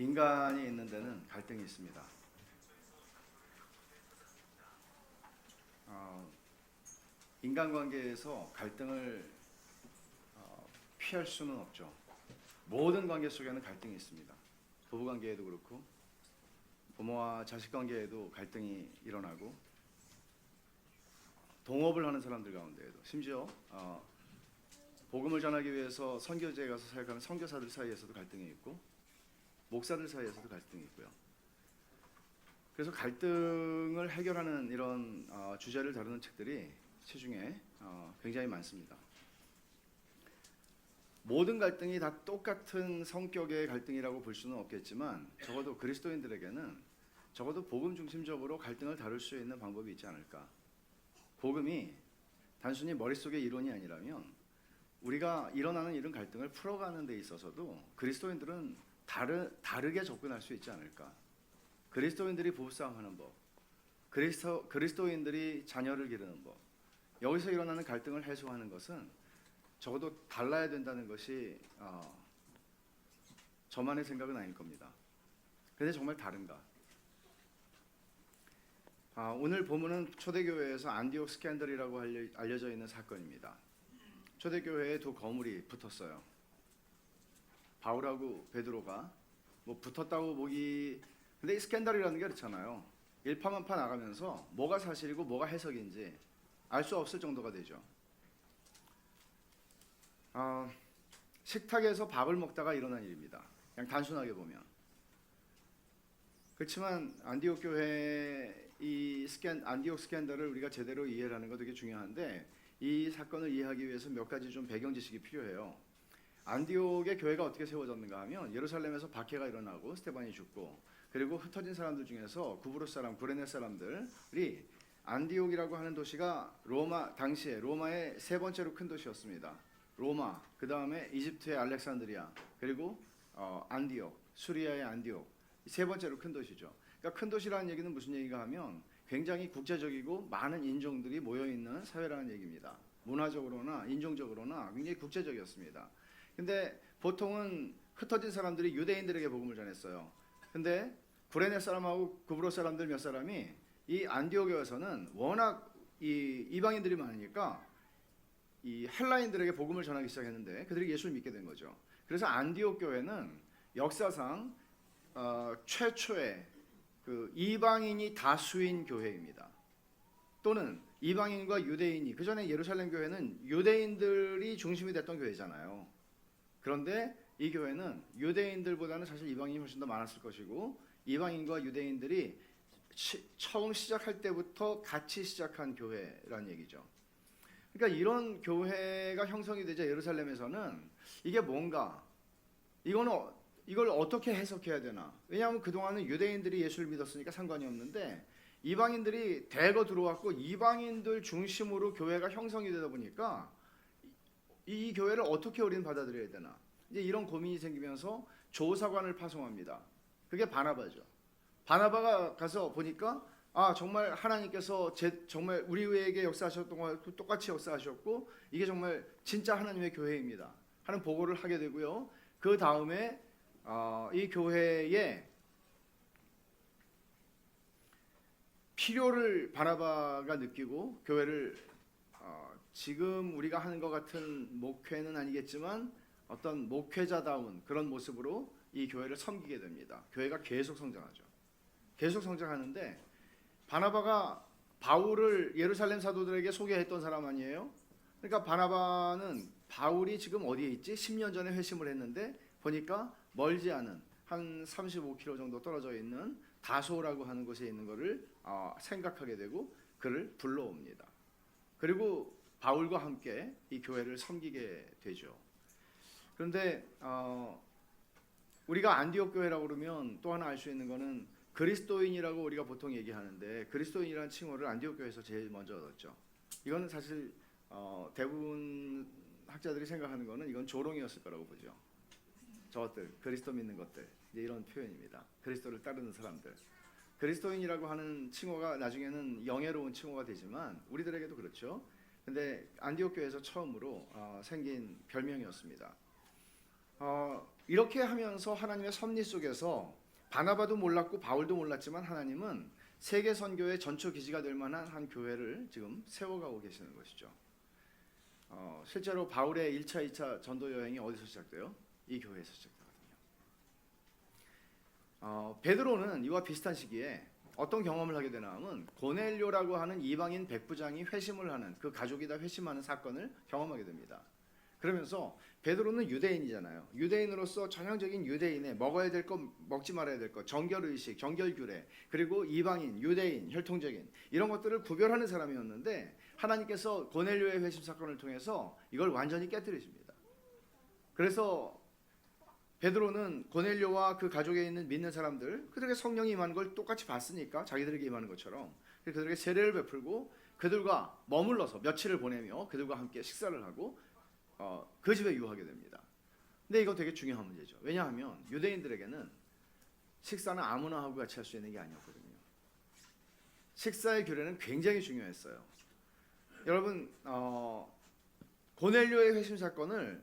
인간이 있는 데는 갈등이 있습니다. 인간관계에서 갈등을 피할 수는 없죠. 모든 관계 속에는 갈등이 있습니다. 부부관계에도 그렇고 부모와 자식관계에도 갈등이 일어나고 동업을 하는 사람들 가운데에도 심지어 복음을 전하기 위해서 선교지에 가서 사역하는 선교사들 사이에서도 갈등이 있고 목사들 사이에서도 갈등이 있고요. 그래서 갈등을 해결하는 이런 주제를 다루는 책들이 시중에 굉장히 많습니다. 모든 갈등이 다 똑같은 성격의 갈등이라고 볼 수는 없겠지만 적어도 그리스도인들에게는 적어도 복음 중심적으로 갈등을 다룰 수 있는 방법이 있지 않을까. 복음이 단순히 머릿속의 이론이 아니라면 우리가 일어나는 이런 갈등을 풀어가는 데 있어서도 그리스도인들은 다르게 접근할 수 있지 않을까. 그리스도인들이 부부싸움하는 법, 그리스도인들이 자녀를 기르는 법, 여기서 일어나는 갈등을 해소하는 것은 적어도 달라야 된다는 것이 저만의 생각은 아닐 겁니다. 근데 정말 다른가? 오늘 본문은 초대교회에서 안디옥 스캔들이라고 알려져 있는 사건입니다. 초대교회에 두 거물이 붙었어요. 바울하고 베드로가 뭐 붙었다고 근데 이 스캔들이라는 게 그렇잖아요. 일파만파 나가면서 뭐가 사실이고 뭐가 해석인지 알 수 없을 정도가 되죠. 식탁에서 밥을 먹다가 일어난 일입니다. 그냥 단순하게 보면. 그렇지만 안디옥 교회 안디옥 스캔들을 우리가 제대로 이해하는 거 되게 중요한데 이 사건을 이해하기 위해서 몇 가지 좀 배경 지식이 필요해요. 안디옥의 교회가 어떻게 세워졌는가 하면 예루살렘에서 박해가 일어나고 스데반이 죽고 그리고 흩어진 사람들 중에서 구브로스 사람, 구레네 사람들이 안디옥이라고 하는 도시가 당시에 로마의 세 번째로 큰 도시였습니다. 로마, 그 다음에 이집트의 알렉산드리아, 그리고 안디옥, 수리아의 안디옥, 세 번째로 큰 도시죠. 그러니까 큰 도시라는 얘기는 무슨 얘기가 하면 굉장히 국제적이고 많은 인종들이 모여있는 사회라는 얘기입니다. 문화적으로나 인종적으로나 굉장히 국제적이었습니다. 근데 보통은 흩어진 사람들이 유대인들에게 복음을 전했어요. 근데 구레네 사람하고 구브로 사람들 몇 사람이 이 안디옥에 와서는 워낙 이방인들이 많으니까 이 헬라인들에게 복음을 전하기 시작했는데 그들이 예수를 믿게 된 거죠. 그래서 안디옥 교회는 역사상 최초의 그 이방인이 다수인 교회입니다. 또는 이방인과 유대인이, 그 전에 예루살렘 교회는 유대인들이 중심이 됐던 교회잖아요. 그런데 이 교회는 유대인들보다는 사실 이방인이 훨씬 더 많았을 것이고 이방인과 유대인들이 처음 시작할 때부터 같이 시작한 교회라는 얘기죠. 그러니까 이런 교회가 형성이 되자 예루살렘에서는 이게 뭔가 이걸 어떻게 해석해야 되나? 왜냐하면 그동안은 유대인들이 예수를 믿었으니까 상관이 없는데 이방인들이 대거 들어왔고 이방인들 중심으로 교회가 형성이 되다 보니까 이 교회를 어떻게 우리는 받아들여야 되나? 이제 이런 고민이 생기면서 조사관을 파송합니다. 그게 바나바죠. 바나바가 가서 보니까 정말 하나님께서 정말 우리에게 역사하셨던 거 똑같이 역사하셨고 이게 정말 진짜 하나님의 교회입니다 하는 보고를 하게 되고요. 그 다음에 이 교회의 필요를 바나바가 느끼고 교회를 지금 우리가 하는 것 같은 목회는 아니겠지만 어떤 목회자다운 그런 모습으로 이 교회를 섬기게 됩니다. 교회가 계속 성장하죠. 계속 성장하는데 바나바가 바울을 예루살렘 사도들에게 소개했던 사람 아니에요? 그러니까 바나바는 바울이 지금 어디에 있지? 10년 전에 회심을 했는데 보니까 멀지 않은 한 35km 정도 떨어져 있는 다소라고 하는 곳에 있는 것을 생각하게 되고 그를 불러옵니다. 그리고 바울과 함께 이 교회를 섬기게 되죠. 그런데 우리가 안디옥 교회라고 그러면 또 하나 알 수 있는 거는 그리스도인이라고 우리가 보통 얘기하는데 그리스도인이라는 칭호를 안디옥 교회에서 제일 먼저 얻었죠. 이거는 사실 대부분 학자들이 생각하는 거는 이건 조롱이었을 거라고 보죠. 저것들 그리스도 믿는 것들 이제 이런 표현입니다. 그리스도를 따르는 사람들. 그리스도인이라고 하는 칭호가 나중에는 영예로운 칭호가 되지만 우리들에게도 그렇죠. 근데 안디옥 교회에서 처음으로 생긴 별명이었습니다. 이렇게 하면서 하나님의 섭리 속에서 바나바도 몰랐고 바울도 몰랐지만 하나님은 세계 선교의 전초 기지가 될 만한 한 교회를 지금 세워가고 계시는 것이죠. 실제로 바울의 1차, 2차 전도 여행이 어디서 시작돼요? 이 교회에서 시작되거든요. 베드로는 이와 비슷한 시기에 어떤 경험을 하게 되나 하면 고넬료라고 하는 이방인 백부장이 회심을 하는, 그 가족이 다 회심하는 사건을 경험하게 됩니다. 그러면서 베드로는 유대인이잖아요. 유대인으로서 전형적인 유대인의 먹어야 될 것, 먹지 말아야 될 것, 정결의식, 정결규례, 그리고 이방인, 유대인, 혈통적인 이런 것들을 구별하는 사람이었는데 하나님께서 고넬료의 회심 사건을 통해서 이걸 완전히 깨뜨리십니다. 그래서 베드로는 고넬료와 그 가족에 있는 믿는 사람들, 그들에게 성령이 임하는 걸 똑같이 봤으니까 자기들에게 임하는 것처럼 그들에게 세례를 베풀고 그들과 머물러서 며칠을 보내며 그들과 함께 식사를 하고 그 집에 유하게 됩니다. 근데 이거 되게 중요한 문제죠. 왜냐하면 유대인들에게는 식사는 아무나 하고 같이 할 수 있는 게 아니었거든요. 식사의 규례는 굉장히 중요했어요. 여러분, 고넬료의 회심 사건을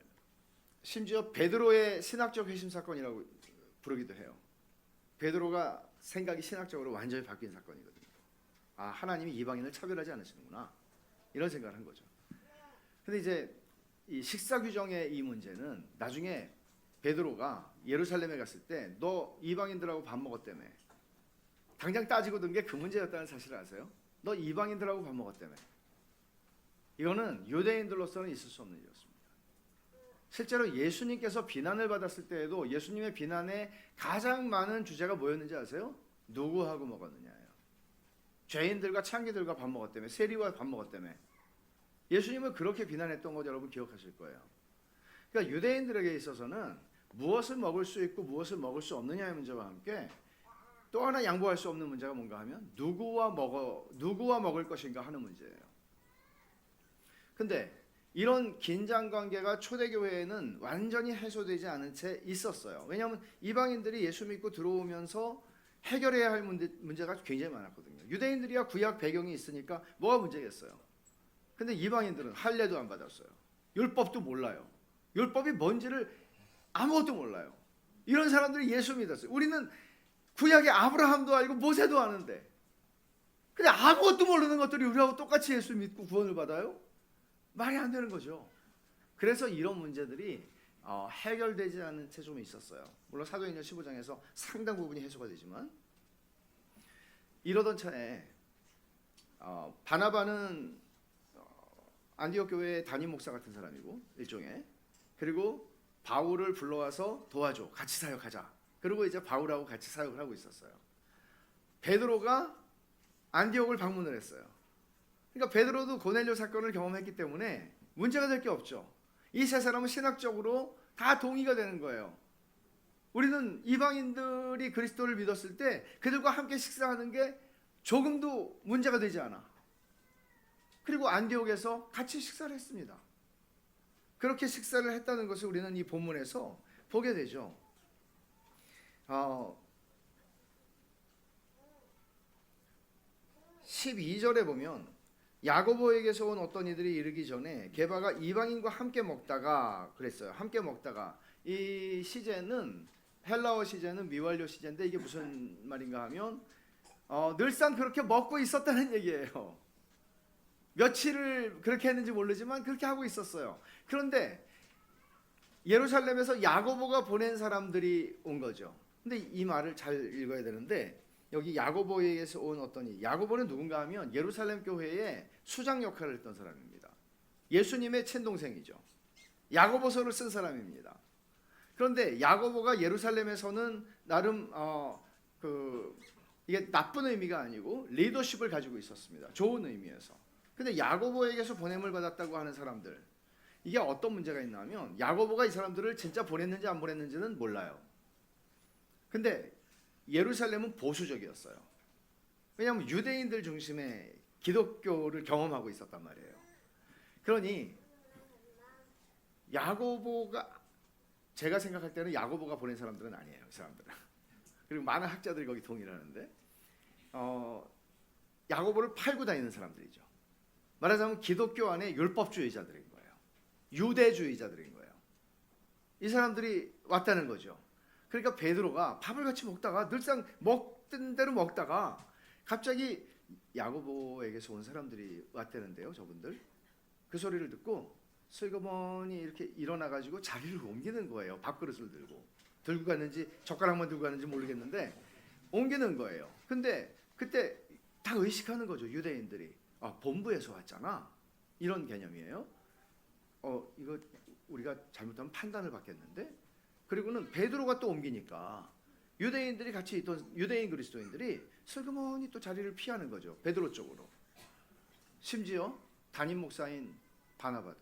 심지어 베드로의 신학적 회심 사건이라고 부르기도 해요. 베드로가 생각이 신학적으로 완전히 바뀐 사건이거든요. 아, 하나님이 이방인을 차별하지 않으시는구나, 이런 생각을 한 거죠. 근데 이제 이 식사 규정의 이 문제는 나중에 베드로가 예루살렘에 갔을 때 너 이방인들하고 밥 먹었다며, 당장 따지고 든 게 그 문제였다는 사실을 아세요? 너 이방인들하고 밥 먹었다며. 이거는 유대인들로서는 있을 수 없는 일이었습니다. 실제로 예수님께서 비난을 받았을 때에도 예수님의 비난에 가장 많은 주제가 뭐였는지 아세요? 누구하고 먹었느냐예요. 죄인들과 창기들과 밥 먹었다며, 세리와 밥 먹었다며. 예수님을 그렇게 비난했던 거 여러분 기억하실 거예요. 그러니까 유대인들에게 있어서는 무엇을 먹을 수 있고 무엇을 먹을 수 없느냐의 문제와 함께 또 하나 양보할 수 없는 문제가 뭔가 하면 누구와 먹을 것인가 하는 문제예요. 근데 이런 긴장 관계가 초대교회에는 완전히 해소되지 않은 채 있었어요. 왜냐하면 이방인들이 예수 믿고 들어오면서 해결해야 할 문제가 굉장히 많았거든요. 유대인들이야 구약 배경이 있으니까 뭐가 문제겠어요. 근데 이방인들은 할례도 안 받았어요. 율법도 몰라요. 율법이 뭔지를 아무것도 몰라요. 이런 사람들이 예수 믿었어요. 우리는 구약의 아브라함도 알고 모세도 아는데, 근데 아무것도 모르는 것들이 우리하고 똑같이 예수 믿고 구원을 받아요? 말이 안 되는 거죠. 그래서 이런 문제들이 해결되지 않은 채 좀 있었어요. 물론 사도행전 15장에서 상당 부분이 해소가 되지만, 이러던 차에 바나바는 안디옥 교회의 담임 목사 같은 사람이고 일종의, 그리고 바울을 불러와서 도와줘, 같이 사역하자. 그리고 이제 바울하고 같이 사역을 하고 있었어요. 베드로가 안디옥을 방문을 했어요. 그러니까 베드로도 고넬료 사건을 경험했기 때문에 문제가 될 게 없죠. 이 세 사람은 신학적으로 다 동의가 되는 거예요. 우리는 이방인들이 그리스도를 믿었을 때 그들과 함께 식사하는 게 조금도 문제가 되지 않아. 그리고 안디옥에서 같이 식사를 했습니다. 그렇게 식사를 했다는 것을 우리는 이 본문에서 보게 되죠. 12절에 보면 야고보에게서 온 어떤 이들이 이르기 전에 게바가 이방인과 함께 먹다가 그랬어요. 함께 먹다가, 이 시제는 헬라어 시제는 미완료 시제인데 이게 무슨 말인가 하면 늘상 그렇게 먹고 있었다는 얘기예요. 며칠을 그렇게 했는지 모르지만 그렇게 하고 있었어요. 그런데 예루살렘에서 야고보가 보낸 사람들이 온 거죠. 근데 이 말을 잘 읽어야 되는데, 여기 야고보에게서 온 어떤 이, 야고보는 누군가 하면 예루살렘 교회의 수장 역할을 했던 사람입니다. 예수님의 친동생이죠. 야고보서를 쓴 사람입니다. 그런데 야고보가 예루살렘에서는 나름 이게 나쁜 의미가 아니고 리더십을 가지고 있었습니다. 좋은 의미에서. 근데 야고보에게서 보냄을 받았다고 하는 사람들, 이게 어떤 문제가 있냐면 야고보가 이 사람들을 진짜 보냈는지 안 보냈는지는 몰라요. 근데 예루살렘은 보수적이었어요. 왜냐하면 유대인들 중심의 기독교를 경험하고 있었단 말이에요. 그러니 야고보가, 제가 생각할 때는 야고보가 보낸 사람들은 아니에요. 이 사람들은. 그리고 많은 학자들이 거기 동의를 하는데 야고보를 팔고 다니는 사람들이죠. 말하자면 기독교 안에 율법주의자들인 거예요. 유대주의자들인 거예요. 이 사람들이 왔다는 거죠. 그러니까 베드로가 밥을 같이 먹다가 늘상 먹던 대로 먹다가 갑자기 야고보에게서 온 사람들이 왔다는데요. 저분들 그 소리를 듣고 슬그머니 이렇게 일어나가지고 자리를 옮기는 거예요. 밥그릇을 들고 갔는지 젓가락만 들고 갔는지 모르겠는데 옮기는 거예요. 근데 그때 다 의식하는 거죠. 유대인들이 본부에서 왔잖아, 이런 개념이에요. 이거 우리가 잘못하면 판단을 받겠는데. 그리고는 베드로가 또 옮기니까 유대인들이 같이 있던 유대인 그리스도인들이 슬그머니 또 자리를 피하는 거죠. 베드로 쪽으로. 심지어 담임 목사인 바나바도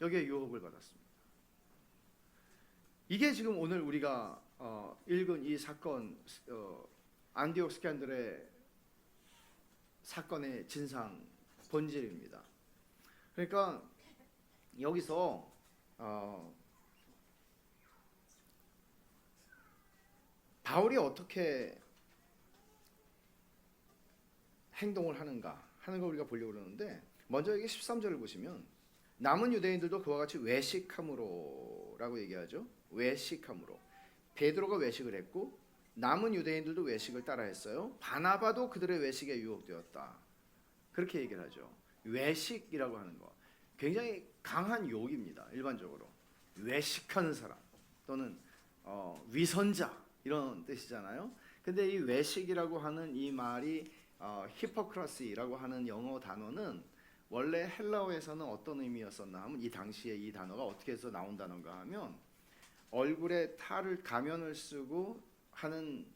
여기에 유혹을 받았습니다. 이게 지금 오늘 우리가 읽은 이 사건, 안디옥 스캔들의 사건의 진상 본질입니다. 그러니까 여기서 바울이 어떻게 행동을 하는가 하는 걸 우리가 보려고 그러는데, 먼저 여기 13절을 보시면 남은 유대인들도 그와 같이 외식함으로 라고 얘기하죠. 외식함으로. 베드로가 외식을 했고 남은 유대인들도 외식을 따라 했어요. 바나바도 그들의 외식에 유혹되었다. 그렇게 얘기를 하죠. 외식이라고 하는 거 굉장히 강한 욕입니다. 일반적으로 외식하는 사람 또는 위선자 이런 뜻이잖아요. 근데 이 외식이라고 하는 이 말이 히포크라시라고 하는 영어 단어는 원래 헬라어에서는 어떤 의미였었나 하면, 이 당시에 이 단어가 어떻게 해서 나온 단어인가 하면 얼굴에 탈을 가면을 쓰고 하는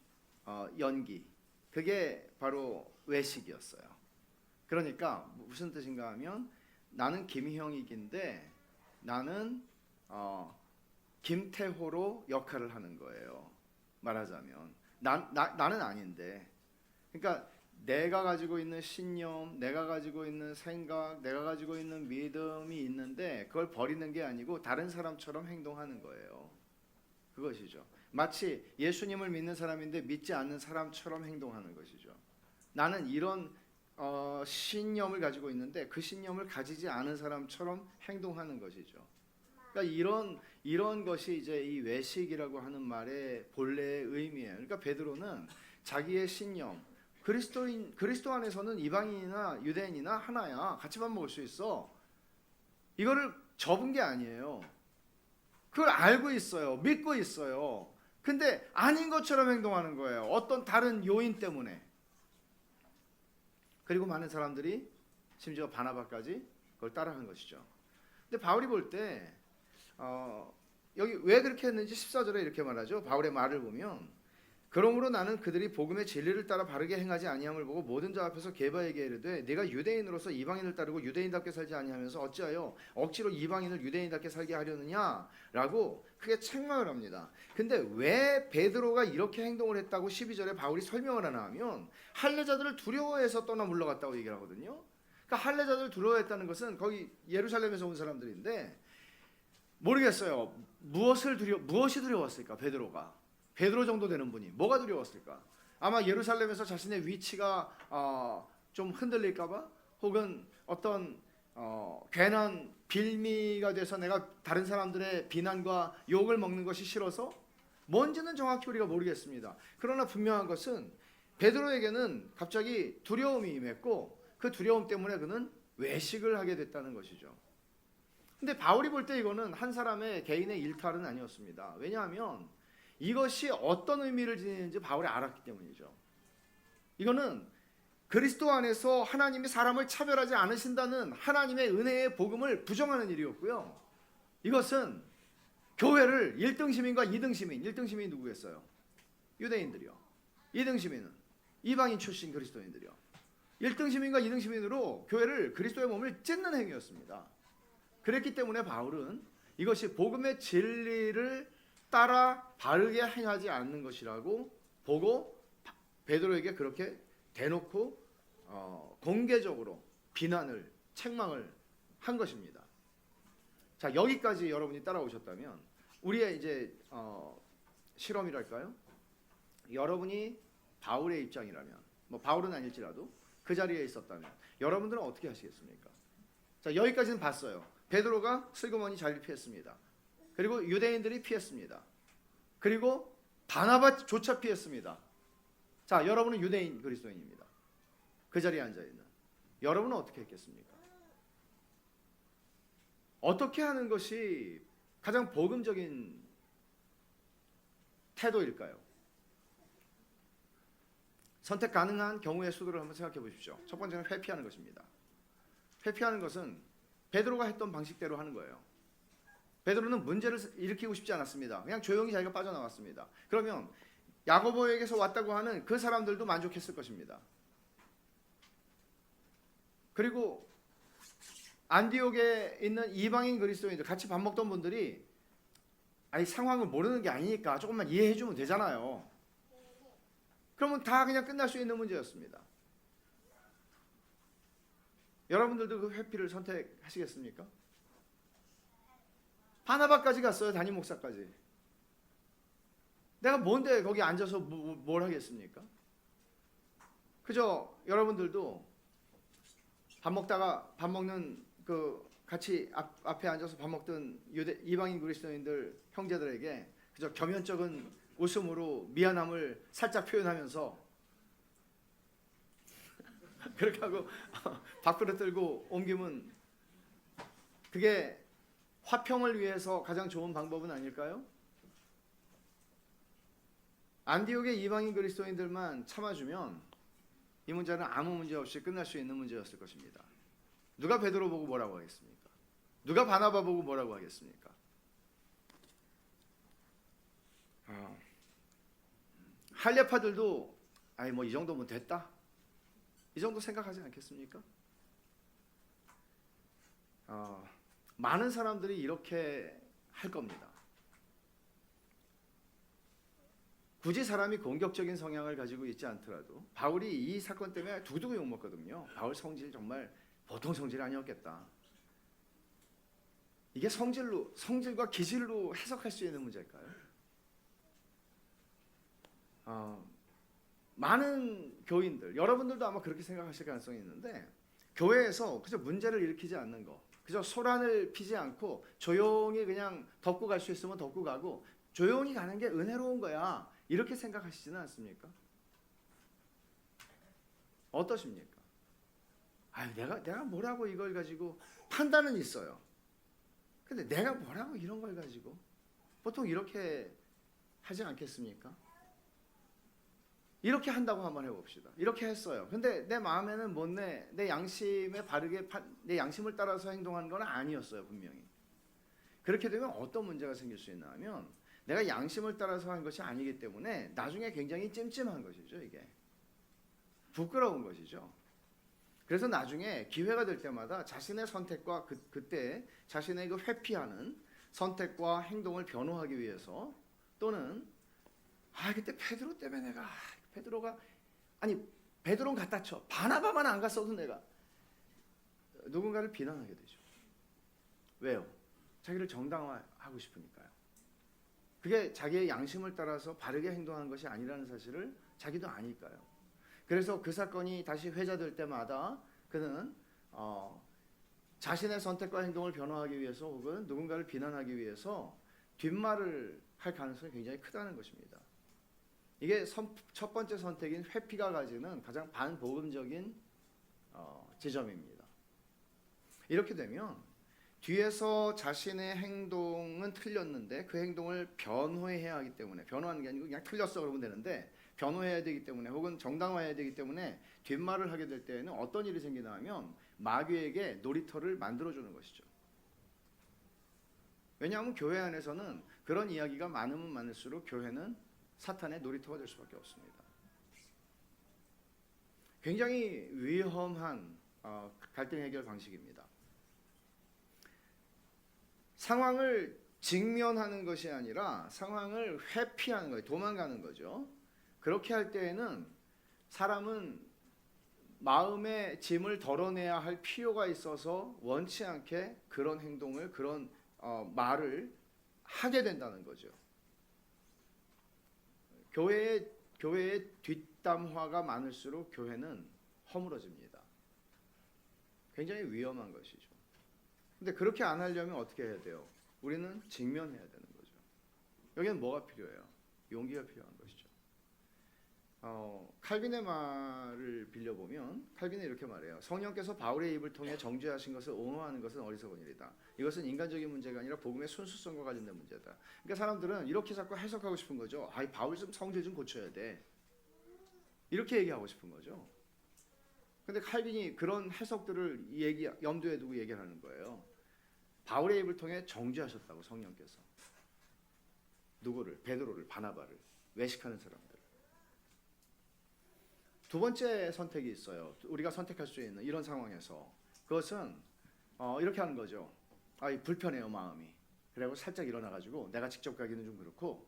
연기, 그게 바로 외식이었어요. 그러니까 무슨 뜻인가 하면 나는 김형익인데 나는 김태호로 역할을 하는 거예요. 말하자면 나는 아닌데, 그러니까 내가 가지고 있는 신념, 내가 가지고 있는 생각, 내가 가지고 있는 믿음이 있는데 그걸 버리는 게 아니고 다른 사람처럼 행동하는 거예요. 그것이죠. 마치 예수님을 믿는 사람인데 믿지 않는 사람처럼 행동하는 것이죠. 나는 이런 신념을 가지고 있는데 그 신념을 가지지 않은 사람처럼 행동하는 것이죠. 그러니까 이런 것이 이제 이 외식이라고 하는 말의 본래의 의미예요. 그러니까 베드로는 자기의 신념, 그리스도 안에서는 이방인이나 유대인이나 하나야, 같이 밥 먹을 수 있어, 이거를 접은 게 아니에요. 그걸 알고 있어요. 믿고 있어요. 근데 아닌 것처럼 행동하는 거예요. 어떤 다른 요인 때문에. 그리고 많은 사람들이, 심지어 바나바까지 그걸 따라한 것이죠. 근데 바울이 볼 때 여기 왜 그렇게 했는지 14절에 이렇게 말하죠. 바울의 말을 보면, 그러므로 나는 그들이 복음의 진리를 따라 바르게 행하지 아니함을 보고 모든 자 앞에서 게바에게 이르되, 네가 유대인으로서 이방인을 따르고 유대인답게 살지 아니하면서 어찌하여 억지로 이방인을 유대인답게 살게 하려느냐 라고 크게 책망을 합니다. 근데 왜 베드로가 이렇게 행동을 했다고 12절에 바울이 설명을 하나 하면, 할례자들을 두려워해서 떠나 물러갔다고 얘기를 하거든요. 그러니까 할례자들을 두려워했다는 것은 거기 예루살렘에서 온 사람들인데, 모르겠어요. 무엇이 두려웠을까? 베드로 정도 되는 분이 뭐가 두려웠을까? 아마 예루살렘에서 자신의 위치가 좀 흔들릴까봐, 혹은 어떤 괜한 빌미가 돼서 내가 다른 사람들의 비난과 욕을 먹는 것이 싫어서, 뭔지는 정확히 우리가 모르겠습니다. 그러나 분명한 것은 베드로에게는 갑자기 두려움이 임했고 그 두려움 때문에 그는 외식을 하게 됐다는 것이죠. 근데 바울이 볼 때 이거는 한 사람의 개인의 일탈은 아니었습니다. 왜냐하면 이것이 어떤 의미를 지니는지 바울이 알았기 때문이죠. 이거는 그리스도 안에서 하나님이 사람을 차별하지 않으신다는 하나님의 은혜의 복음을 부정하는 일이었고요. 이것은 교회를 1등 시민과 2등 시민, 1등 시민이 누구겠어요? 유대인들이요. 2등 시민은 이방인 출신 그리스도인들이요. 1등 시민과 2등 시민으로 교회를, 그리스도의 몸을 찢는 행위였습니다. 그랬기 때문에 바울은 이것이 복음의 진리를 따라 바르게 행하지 않는 것이라고 보고 베드로에게 그렇게 대놓고 공개적으로 비난을, 책망을 한 것입니다. 자, 여기까지 여러분이 따라오셨다면 우리의 이제 실험이랄까요? 여러분이 바울의 입장이라면, 뭐 바울은 아닐지라도 그 자리에 있었다면 여러분들은 어떻게 하시겠습니까? 자, 여기까지는 봤어요. 베드로가 슬그머니 자리를 피했습니다. 그리고 유대인들이 피했습니다. 그리고 바나바조차 피했습니다. 자, 여러분은 유대인 그리스도인입니다. 그 자리에 앉아있는 여러분은 어떻게 했겠습니까? 어떻게 하는 것이 가장 복음적인 태도일까요? 선택 가능한 경우의 수들을 한번 생각해 보십시오. 첫 번째는 회피하는 것입니다. 회피하는 것은 베드로가 했던 방식대로 하는 거예요. 베드로는 문제를 일으키고 싶지 않았습니다. 그냥 조용히 자기가 빠져나왔습니다. 그러면 야고보에게서 왔다고 하는 그 사람들도 만족했을 것입니다. 그리고 안디옥에 있는 이방인 그리스도인들 같이 밥 먹던 분들이 아니 상황을 모르는 게 아니니까 조금만 이해해 주면 되잖아요. 그러면 다 그냥 끝날 수 있는 문제였습니다. 여러분들도 그 회피를 선택하시겠습니까? 바나바까지 갔어요. 담임 목사까지. 내가 뭔데 거기 앉아서 뭘 하겠습니까? 그저 여러분들도 밥 먹다가 밥 먹는 그 같이 앞에 앉아서 밥 먹던 이방인 그리스도인들 형제들에게 그저 겸연쩍은 웃음으로 미안함을 살짝 표현하면서 그렇게 하고 밥그릇 들고 옮기면 그게 화평을 위해서 가장 좋은 방법은 아닐까요? 안디옥의 이방인 그리스도인들만 참아주면 이 문제는 아무 문제 없이 끝날 수 있는 문제였을 것입니다. 누가 베드로 보고 뭐라고 하겠습니까? 누가 바나바 보고 뭐라고 하겠습니까? 할례파들도 아니 뭐 이 정도면 됐다. 이 정도 생각하지 않겠습니까? 많은 사람들이 이렇게 할 겁니다. 굳이 사람이 공격적인 성향을 가지고 있지 않더라도 바울이 이 사건 때문에 두두고 욕먹거든요. 바울 성질 정말 보통 성질 아니었겠다. 이게 성질과 기질로 해석할 수 있는 문제일까요? 많은 교인들, 여러분들도 아마 그렇게 생각하실 가능성이 있는데 교회에서 그저 문제를 일으키지 않는 거, 그저 소란을 피지 않고 조용히 그냥 덮고 갈 수 있으면 덮고 가고 조용히 가는 게 은혜로운 거야. 이렇게 생각하시지는 않습니까? 어떠십니까? 아유, 내가 뭐라고 이걸 가지고 판단은 있어요. 근데 내가 뭐라고 이런 걸 가지고 보통 이렇게 하지 않겠습니까? 이렇게 한다고 한번 해봅시다. 이렇게 했어요. 근데 내 마음에는 내 양심에 바르게 내 양심을 따라서 행동하는 건 아니었어요, 분명히. 그렇게 되면 어떤 문제가 생길 수 있나 하면 내가 양심을 따라서 한 것이 아니기 때문에 나중에 굉장히 찜찜한 것이죠, 이게. 부끄러운 것이죠. 그래서 나중에 기회가 될 때마다 자신의 선택과 그때 자신의 그 회피하는 선택과 행동을 변호하기 위해서 또는 그때 베드로 때문에 베드로는 갖다 쳐. 바나바만 안 갔어도 내가 누군가를 비난하게 되죠. 왜요? 자기를 정당화하고 싶으니까요. 그게 자기의 양심을 따라서 바르게 행동하는 것이 아니라는 사실을 자기도 아니까요. 그래서 그 사건이 다시 회자될 때마다 그는 자신의 선택과 행동을 변호하기 위해서 혹은 누군가를 비난하기 위해서 뒷말을 할 가능성이 굉장히 크다는 것입니다. 이게 첫 번째 선택인 회피가 가지는 가장 반복음적인 지점입니다. 이렇게 되면 뒤에서 자신의 행동은 틀렸는데 그 행동을 변호해야 하기 때문에 변호하는 게 아니고 그냥 틀렸어 그러면 되는데 변호해야 되기 때문에 혹은 정당화해야 되기 때문에 뒷말을 하게 될 때에는 어떤 일이 생기나 하면 마귀에게 놀이터를 만들어주는 것이죠. 왜냐하면 교회 안에서는 그런 이야기가 많으면 많을수록 교회는 사탄의 놀이터가 될 수밖에 없습니다. 굉장히 위험한 갈등 해결 방식입니다. 상황을 직면하는 것이 아니라 상황을 회피하는 거예요. 도망가는 거죠. 그렇게 할 때에는 사람은 마음의 짐을 덜어내야 할 필요가 있어서 원치 않게 그런 행동을 그런 말을 하게 된다는 거죠. 교회의 뒷담화가 많을수록 교회는 허물어집니다. 굉장히 위험한 것이죠. 근데 그렇게 안 하려면 어떻게 해야 돼요? 우리는 직면해야 되는 거죠. 여기는 뭐가 필요해요? 용기가 필요한 것이죠. 칼빈의 말을 빌려보면 칼빈은 이렇게 말해요. 성령께서 바울의 입을 통해 정죄하신 것을 옹호하는 것은 어리석은 일이다. 이것은 인간적인 문제가 아니라 복음의 순수성과 관련된 문제다. 그러니까 사람들은 이렇게 자꾸 해석하고 싶은 거죠. 아이, 바울 좀 성질 좀 고쳐야 돼. 이렇게 얘기하고 싶은 거죠. 근데 칼빈이 그런 해석들을 염두에 두고 얘기를 하는 거예요. 바울의 입을 통해 정죄하셨다고, 성령께서. 누구를? 베드로를, 바나바를, 외식하는 사람들. 두 번째 선택이 있어요. 우리가 선택할 수 있는 이런 상황에서 그것은 이렇게 하는 거죠. 불편해요, 마음이. 그리고 살짝 일어나가지고 내가 직접 가기는 좀 그렇고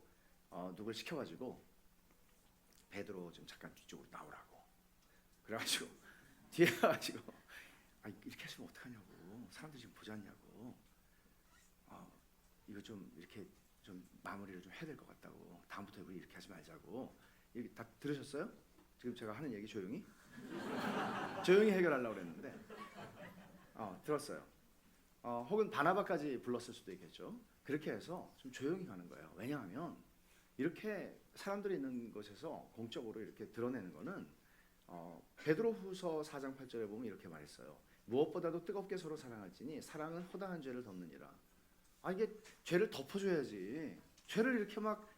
누굴 시켜가지고 베드로 좀 잠깐 뒤쪽으로 나오라고. 그래가지고 뒤에 가가지고 이렇게 하시면 어떡하냐고. 사람들이 지금 보지 않냐고. 이거 좀 이렇게 좀 마무리를 좀 해야 될 것 같다고. 다음부터 우리 이렇게 하지 말자고. 이렇게 다 들으셨어요? 지금 제가 하는 얘기 조용히? 조용히 해결하려고 그랬는데 들었어요. 혹은 바나바까지 불렀을 수도 있겠죠. 그렇게 해서 좀 조용히 가는 거예요. 왜냐하면 이렇게 사람들이 있는 곳에서 공적으로 이렇게 드러내는 거는 베드로후서 4장 8절에 보면 이렇게 말했어요. 무엇보다도 뜨겁게 서로 사랑할지니 사랑은 허다한 죄를 덮느니라. 이게 죄를 덮어줘야지. 죄를 이렇게 막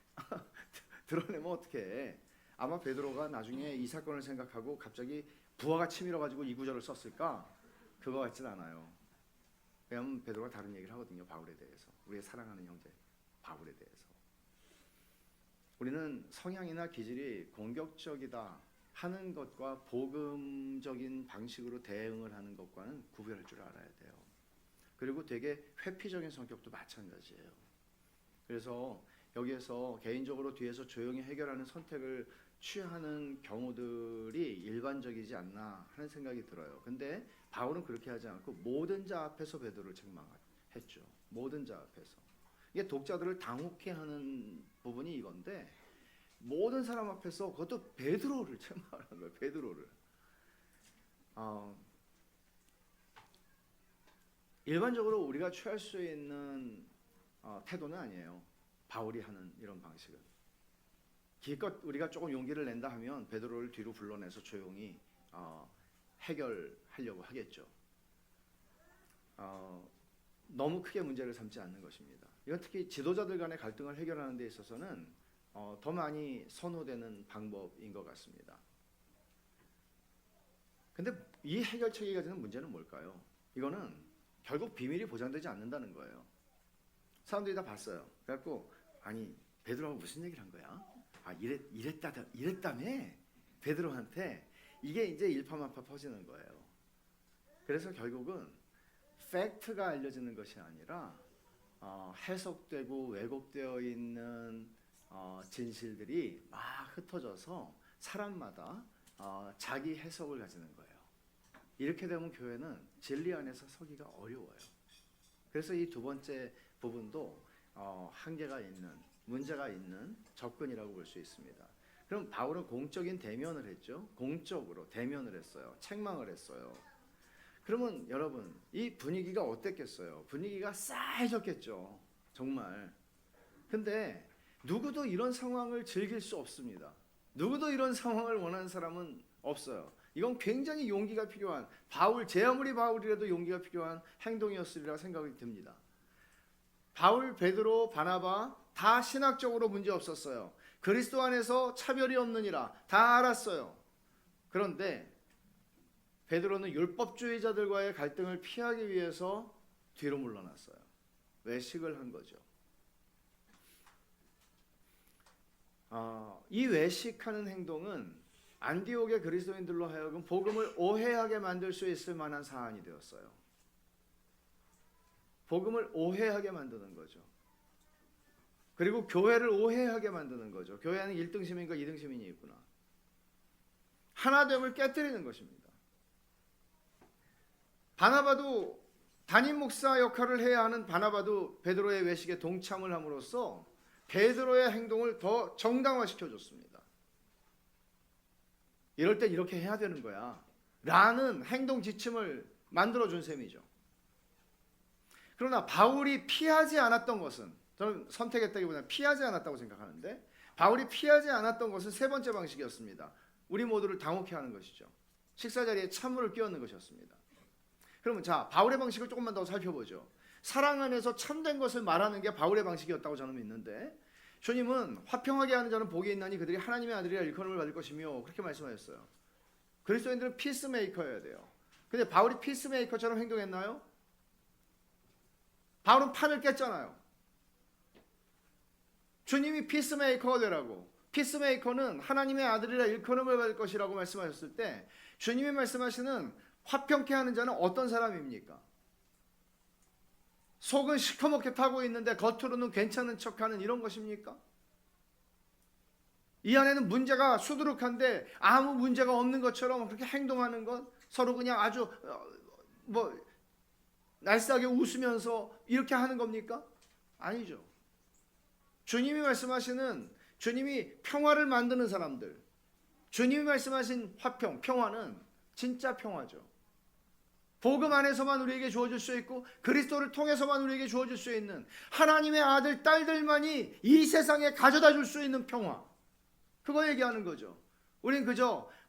드러내면 어떡해. 아마 베드로가 나중에 이 사건을 생각하고 갑자기 부하가 치밀어가지고 이 구절을 썼을까? 그거 같진 않아요. 왜냐하면 베드로가 다른 얘기를 하거든요. 바울에 대해서. 우리의 사랑하는 형제 바울에 대해서. 우리는 성향이나 기질이 공격적이다 하는 것과 복음적인 방식으로 대응을 하는 것과는 구별할 줄 알아야 돼요. 그리고 되게 회피적인 성격도 마찬가지예요. 그래서 여기에서 개인적으로 뒤에서 조용히 해결하는 선택을 취하는 경우들이 일반적이지 않나 하는 생각이 들어요. 근데 바울은 그렇게 하지 않고 모든 자 앞에서 베드로를 책망했죠. 모든 자 앞에서. 이게 독자들을 당혹해 하는 부분이 이건데 모든 사람 앞에서 그것도 베드로를 책망하는 거예요. 베드로를. 일반적으로 우리가 취할 수 있는 태도는 아니에요. 바울이 하는 이런 방식은. 기껏 우리가 조금 용기를 낸다 하면 베드로를 뒤로 불러내서 조용히 해결하려고 하겠죠. 너무 크게 문제를 삼지 않는 것입니다. 이건 특히 지도자들 간의 갈등을 해결하는 데 있어서는 더 많이 선호되는 방법인 것 같습니다. 근데 이 해결책이 가지는 문제는 뭘까요? 이거는 결국 비밀이 보장되지 않는다는 거예요. 사람들이 다 봤어요. 그래갖고 베드로하고 무슨 얘기를 한 거야? 이랬다며 베드로한테. 이게 이제 일파만파 퍼지는 거예요. 그래서 결국은 팩트가 알려지는 것이 아니라 해석되고 왜곡되어 있는 진실들이 막 흩어져서 사람마다 자기 해석을 가지는 거예요. 이렇게 되면 교회는 진리 안에서 서기가 어려워요. 그래서 이 두 번째 부분도 한계가 있는, 문제가 있는 접근이라고 볼 수 있습니다. 그럼 바울은 공적인 대면을 했죠. 공적으로 대면을 했어요. 책망을 했어요. 그러면 여러분, 이 분위기가 어땠겠어요? 분위기가 싸해졌겠죠. 정말. 근데 누구도 이런 상황을 즐길 수 없습니다. 누구도 이런 상황을 원하는 사람은 없어요. 이건 굉장히 용기가 필요한, 제 아무리 바울이라도 용기가 필요한 행동이었으리라 생각이 듭니다. 바울, 베드로, 바나바 다 신학적으로 문제 없었어요. 그리스도 안에서 차별이 없느니라 다 알았어요. 그런데 베드로는 율법주의자들과의 갈등을 피하기 위해서 뒤로 물러났어요. 외식을 한 거죠. 이 외식하는 행동은 안디옥의 그리스도인들로 하여금 복음을 오해하게 만들 수 있을 만한 사안이 되었어요. 복음을 오해하게 만드는 거죠. 그리고 교회를 오해하게 만드는 거죠. 교회는 1등 시민과 2등 시민이 있구나. 하나됨을 깨뜨리는 것입니다. 바나바도 담임 목사 역할을 해야 하는 바나바도 베드로의 외식에 동참을 함으로써 베드로의 행동을 더 정당화시켜줬습니다. 이럴 땐 이렇게 해야 되는 거야 라는 행동 지침을 만들어준 셈이죠. 그러나 바울이 피하지 않았던 것은, 저는 선택했다기보다는 피하지 않았다고 생각하는데, 바울이 피하지 않았던 것은 세 번째 방식이었습니다. 우리 모두를 당혹해 하는 것이죠. 식사 자리에 찬물을 끼얹는 것이었습니다. 그러면 자, 바울의 방식을 조금만 더 살펴보죠. 사랑 안에서 참된 것을 말하는 게 바울의 방식이었다고 저는 믿는데, 주님은 화평하게 하는 자는 복이 있나니 그들이 하나님의 아들이라 일컬음을 받을 것이며, 그렇게 말씀하셨어요. 그리스도인들은 피스메이커여야 돼요. 근데 바울이 피스메이커처럼 행동했나요? 바울은 판을 깼잖아요. 주님이 피스메이커가 되라고, 피스메이커는 하나님의 아들이라 일컬음을 받을 것이라고 말씀하셨을 때, 주님이 말씀하시는 화평케 하는 자는 어떤 사람입니까? 속은 시커멓게 타고 있는데 겉으로는 괜찮은 척하는 이런 것입니까? 이 안에는 문제가 수두룩한데 아무 문제가 없는 것처럼 그렇게 행동하는 것, 서로 그냥 아주 날쌔게 웃으면서 이렇게 하는 겁니까? 아니죠. 주님이 말씀하시는, 주님이 평화를 만드는 사람들, 주님이 말씀하신 화평, 평화는 진짜 평화죠. 복음 안에서만 우리에게 주어질 수 있고 그리스도를 통해서만 우리에게 주어질 수 있는, 하나님의 아들, 딸들만이 이 세상에 가져다 줄 수 있는 평화, 그거 얘기하는 거죠. 우린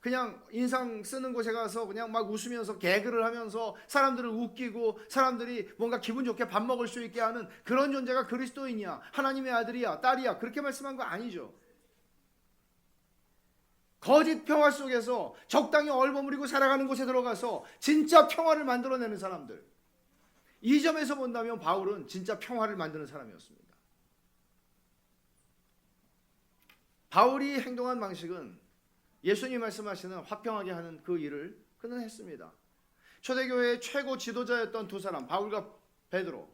그냥 인상 쓰는 곳에 가서 그냥 막 웃으면서 개그를 하면서 사람들을 웃기고 사람들이 뭔가 기분 좋게 밥 먹을 수 있게 하는 그런 존재가 그리스도인이야, 하나님의 아들이야, 딸이야, 그렇게 말씀한 거 아니죠. 거짓 평화 속에서 적당히 얼버무리고 살아가는 곳에 들어가서 진짜 평화를 만들어내는 사람들, 이 점에서 본다면 바울은 진짜 평화를 만드는 사람이었습니다. 바울이 행동한 방식은 예수님이 말씀하시는 화평하게 하는 그 일을 그는 했습니다. 초대교회의 최고 지도자였던 두 사람, 바울과 베드로.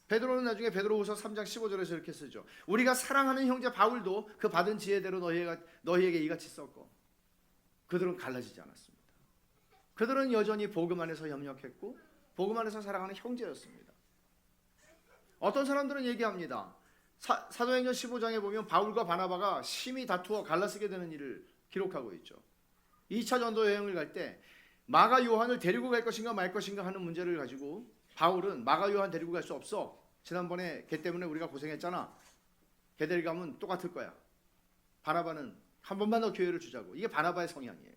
베드로는 나중에 베드로후서 3장 15절에서 이렇게 쓰죠. 우리가 사랑하는 형제 바울도 그 받은 지혜대로 너희에게 이같이 썼고, 그들은 갈라지지 않았습니다. 그들은 여전히 복음 안에서 협력했고 복음 안에서 살아가는 형제였습니다. 어떤 사람들은 얘기합니다. 사도행전 15장에 보면 바울과 바나바가 심히 다투어 갈라서게 되는 일을 기록하고 있죠. 2차 전도 여행을 갈 때 마가 요한을 데리고 갈 것인가 말 것인가 하는 문제를 가지고 바울은 마가 요한 데리고 갈 수 없어. 지난번에 걔 때문에 우리가 고생했잖아. 걔 데리고 가면 똑같을 거야. 바나바는 한 번만 더 기회를 주자고. 이게 바나바의 성향이에요.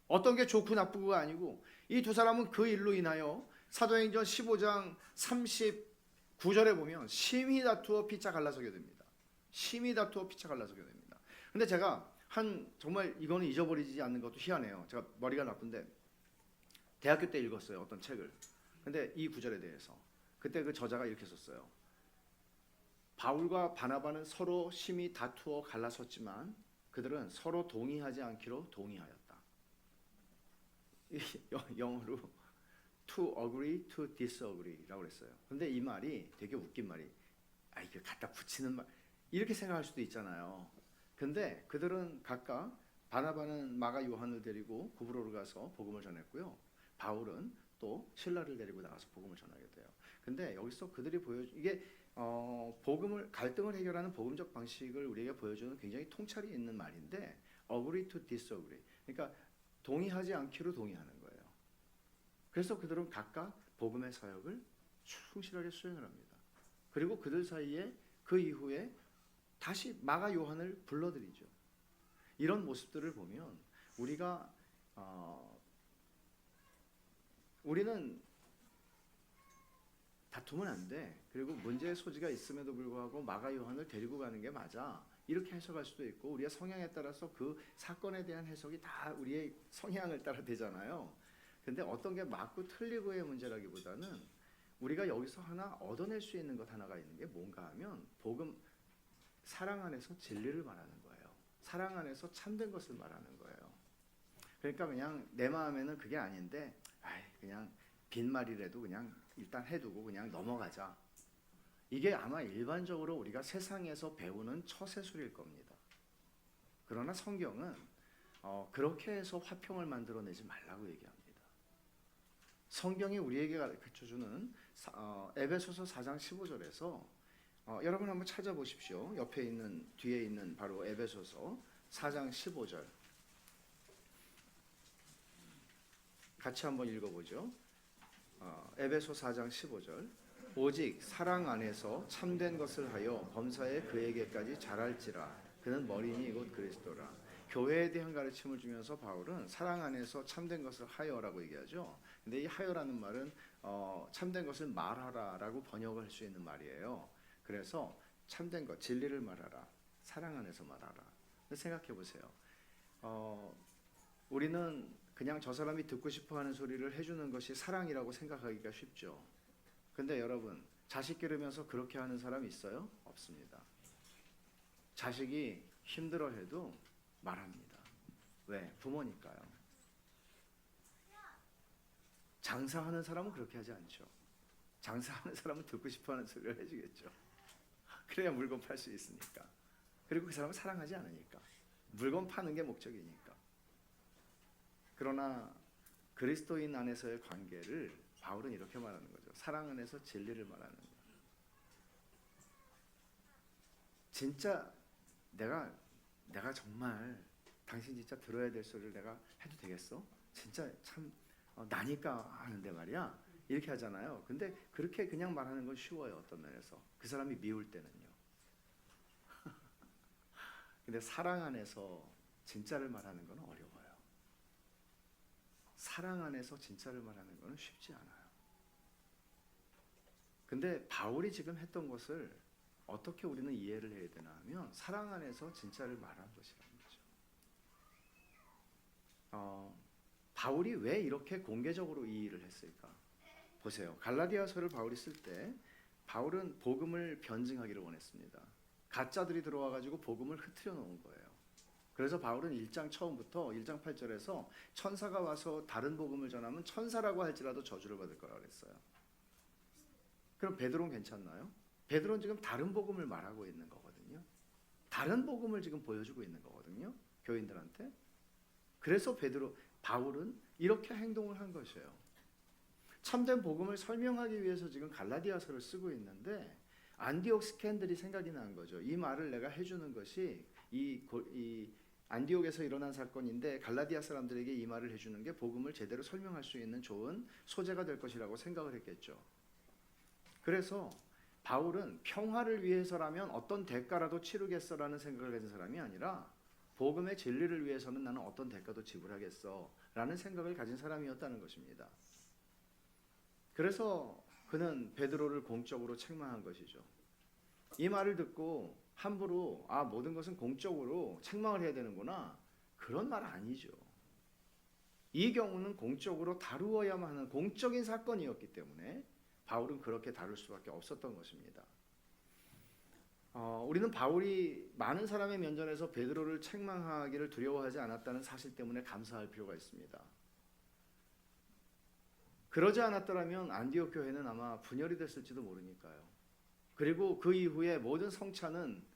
어떤 게 좋고 나쁘고가 아니고, 이 두 사람은 그 일로 인하여 사도행전 15장 39절에 보면 심히 다투어 피차 갈라서게 됩니다. 심히 다투어 피차 갈라서게 됩니다. 근데 제가 정말 이거는 잊어버리지 않는 것도 희한해요. 제가 머리가 나쁜데 대학교 때 읽었어요, 어떤 책을. 근데 이 구절에 대해서 그때 그 저자가 이렇게 썼어요. 바울과 바나바는 서로 심히 다투어 갈라섰지만 그들은 서로 동의하지 않기로 동의하였다. 영어로 to agree to disagree라고 그랬어요. 근데 이 말이 되게 웃긴 말이, 이거 갖다 붙이는 말, 이렇게 생각할 수도 있잖아요. 근데 그들은 각각, 바나바는 마가 요한을 데리고 구브로를 가서 복음을 전했고요. 바울은 또 실라를 데리고 나가서 복음을 전하게 돼요. 근데 여기서 그들이 이게 갈등을 해결하는 복음적 방식을 우리에게 보여주는 굉장히 통찰이 있는 말인데, agree to disagree, 그러니까 동의하지 않기로 동의하는 거예요. 그래서 그들은 각각 복음의 사역을 충실하게 수행을 합니다. 그리고 그들 사이에 그 이후에 다시 마가 요한을 불러들이죠. 이런 모습들을 보면 우리는 다투면 안 돼. 그리고 문제의 소지가 있음에도 불구하고 마가 요한을 데리고 가는 게 맞아. 이렇게 해석할 수도 있고, 우리의 성향에 따라서 그 사건에 대한 해석이 다 우리의 성향을 따라 되잖아요. 근데 어떤 게 맞고 틀리고의 문제라기보다는 우리가 여기서 하나 얻어낼 수 있는 것 하나가 있는 게 뭔가 하면, 사랑 안에서 진리를 말하는 거예요. 사랑 안에서 참된 것을 말하는 거예요. 그러니까 그냥 내 마음에는 그게 아닌데 그냥 빈말이라도 그냥 일단 해두고 그냥 넘어가자. 이게 아마 일반적으로 우리가 세상에서 배우는 처세술일 겁니다. 그러나 성경은 그렇게 해서 화평을 만들어내지 말라고 얘기합니다. 성경이 우리에게 가르쳐주는 에베소서 4장 15절에서 여러분 한번 찾아보십시오. 뒤에 있는 바로 에베소서 4장 15절 같이 한번 읽어보죠. 에베소 4장 15절 오직 사랑 안에서 참된 것을 하여 범사에 그에게까지 자랄지라. 그는 머리니 곧 그리스도라. 교회에 대한 가르침을 주면서 바울은 사랑 안에서 참된 것을 하여라고 얘기하죠. 근데 이 하여라는 말은 참된 것을 말하라라고 번역할 수 있는 말이에요. 그래서 참된 것, 진리를 말하라. 사랑 안에서 말하라. 생각해 보세요. 우리는 그냥 저 사람이 듣고 싶어하는 소리를 해주는 것이 사랑이라고 생각하기가 쉽죠. 근데 여러분, 자식 기르면서 그렇게 하는 사람 있어요? 없습니다. 자식이 힘들어해도 말합니다. 왜? 부모니까요. 장사하는 사람은 그렇게 하지 않죠. 장사하는 사람은 듣고 싶어하는 소리를 해주겠죠. 그래야 물건 팔 수 있으니까. 그리고 그 사람은 사랑하지 않으니까. 물건 파는 게 목적이니까. 그러나 그리스도인 안에서의 관계를 바울은 이렇게 말하는 거죠. 사랑 안에서 진리를 말하는 거예요. 진짜 내가 정말 당신 진짜 들어야 될 소리를 내가 해도 되겠어? 진짜 참 나니까 하는데 말이야. 이렇게 하잖아요. 근데 그렇게 그냥 말하는 건 쉬워요. 어떤 면에서. 그 사람이 미울 때는요. 근데 사랑 안에서 진짜를 말하는 건 어려워요. 사랑 안에서 진짜를 말하는 건 쉽지 않아요. 근데 바울이 지금 했던 것을 어떻게 우리는 이해를 해야 되나 하면 사랑 안에서 진짜를 말한 것이라는 거죠. 바울이 왜 이렇게 공개적으로 이 일을 했을까? 보세요. 갈라디아서를 바울이 쓸 때 바울은 복음을 변증하기를 원했습니다. 가짜들이 들어와가지고 복음을 흐트려 놓은 거예요. 그래서 바울은 1장 처음부터 1장 8절에서 천사가 와서 다른 복음을 전하면 천사라고 할지라도 저주를 받을 거라고 그랬어요. 그럼 베드로는 괜찮나요? 베드로는 지금 다른 복음을 말하고 있는 거거든요. 다른 복음을 지금 보여주고 있는 거거든요. 교인들한테. 그래서 바울은 이렇게 행동을 한 것이에요. 참된 복음을 설명하기 위해서 지금 갈라디아서를 쓰고 있는데 안디옥 스캔들이 생각이 난 거죠. 이 말을 내가 해주는 것이 이 안디옥에서 일어난 사건인데 갈라디아 사람들에게 이 말을 해주는 게 복음을 제대로 설명할 수 있는 좋은 소재가 될 것이라고 생각을 했겠죠. 그래서 바울은 평화를 위해서라면 어떤 대가라도 치르겠어라는 생각을 가진 사람이 아니라 복음의 진리를 위해서는 나는 어떤 대가도 지불하겠어라는 생각을 가진 사람이었다는 것입니다. 그래서 그는 베드로를 공적으로 책망한 것이죠. 이 말을 듣고 함부로 모든 것은 공적으로 책망을 해야 되는구나. 그런 말 아니죠. 이 경우는 공적으로 다루어야만 하는 공적인 사건이었기 때문에 바울은 그렇게 다룰 수밖에 없었던 것입니다. 우리는 바울이 많은 사람의 면전에서 베드로를 책망하기를 두려워하지 않았다는 사실 때문에 감사할 필요가 있습니다. 그러지 않았더라면 안디옥 교회는 아마 분열이 됐을지도 모르니까요. 그리고 그 이후에 모든 성찬은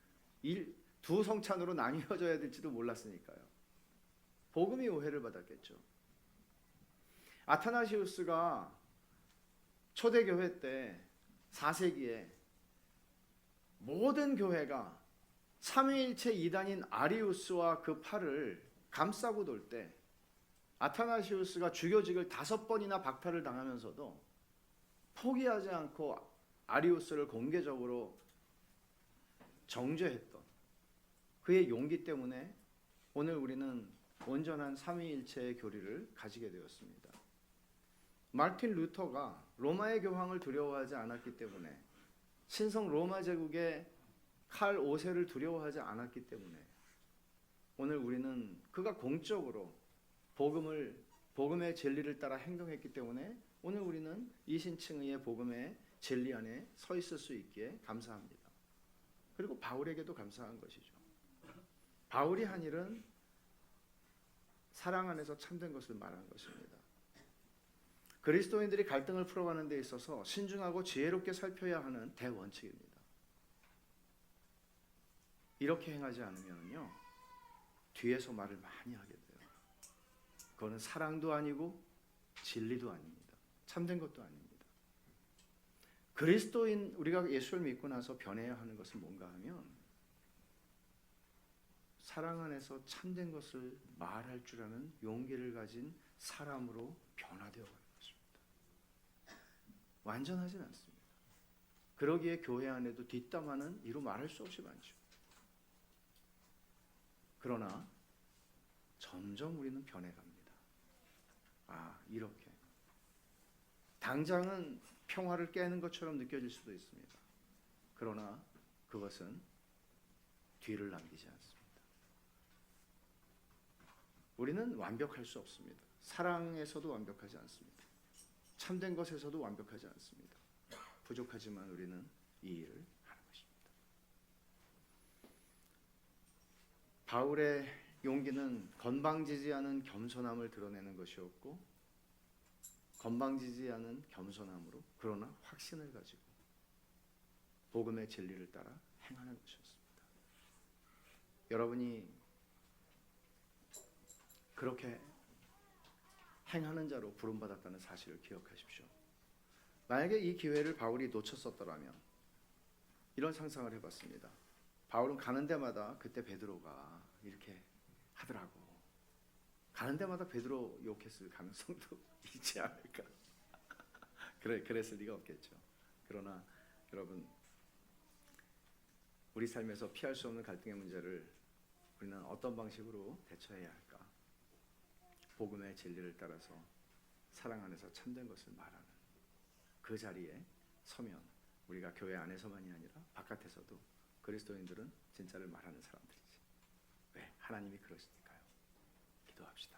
두 성찬으로 나뉘어져야 될지도 몰랐으니까요. 복음이 오해를 받았겠죠. 아타나시우스가 초대교회 때 4세기에 모든 교회가 삼위일체 이단인 아리우스와 그 팔을 감싸고 돌 때 아타나시우스가 주교직을 5번이나 박탈을 당하면서도 포기하지 않고 아리우스를 공개적으로 정죄했던 그의 용기 때문에 오늘 우리는 온전한 삼위일체의 교리를 가지게 되었습니다. 마르틴 루터가 로마의 교황을 두려워하지 않았기 때문에 신성 로마 제국의 칼 5세를 두려워하지 않았기 때문에 오늘 우리는 그가 공적으로 복음의 진리를 따라 행동했기 때문에 오늘 우리는 이신층의 복음의 진리 안에 서 있을 수 있기에 감사합니다. 그리고 바울에게도 감사한 것이죠. 바울이 한 일은 사랑 안에서 참된 것을 말한 것입니다. 그리스도인들이 갈등을 풀어가는 데 있어서 신중하고 지혜롭게 살펴야 하는 대원칙입니다. 이렇게 행하지 않으면요 뒤에서 말을 많이 하게 돼요. 그거는 사랑도 아니고 진리도 아닙니다. 참된 것도 아닙니다. 그리스도인 우리가 예수를 믿고 나서 변해야 하는 것은 뭔가 하면 사랑 안에서 참된 것을 말할 줄 아는 용기를 가진 사람으로 변화되어 가는 것입니다. 완전하진 않습니다. 그러기에 교회 안에도 뒷담화는 이루 말할 수 없이 많죠. 그러나 점점 우리는 변해갑니다. 이렇게 당장은 평화를 깨는 것처럼 느껴질 수도 있습니다. 그러나 그것은 뒤를 남기지 않습니다. 우리는 완벽할 수 없습니다. 사랑에서도 완벽하지 않습니다. 참된 것에서도 완벽하지 않습니다. 부족하지만 우리는 이 일을 하는 것입니다. 바울의 용기는 건방지지 않은 겸손함을 드러내는 것이었고, 건방지지 않은 겸손함으로 그러나 확신을 가지고 복음의 진리를 따라 행하는 것이었습니다. 여러분이 그렇게 행하는 자로 부름받았다는 사실을 기억하십시오. 만약에 이 기회를 바울이 놓쳤었더라면 이런 상상을 해봤습니다. 바울은 가는 데마다 그때 베드로가 이렇게 하더라고. 가는 데마다 베드로 욕했을 가능성도 있지 않을까. 그랬을 리가 없겠죠. 그러나 여러분, 우리 삶에서 피할 수 없는 갈등의 문제를 우리는 어떤 방식으로 대처해야 할까? 복음의 진리를 따라서 사랑 안에서 참된 것을 말하는 그 자리에 서면 우리가 교회 안에서만이 아니라 바깥에서도 그리스도인들은 진짜를 말하는 사람들이지. 왜? 하나님이 그러시니까요. 기도합시다.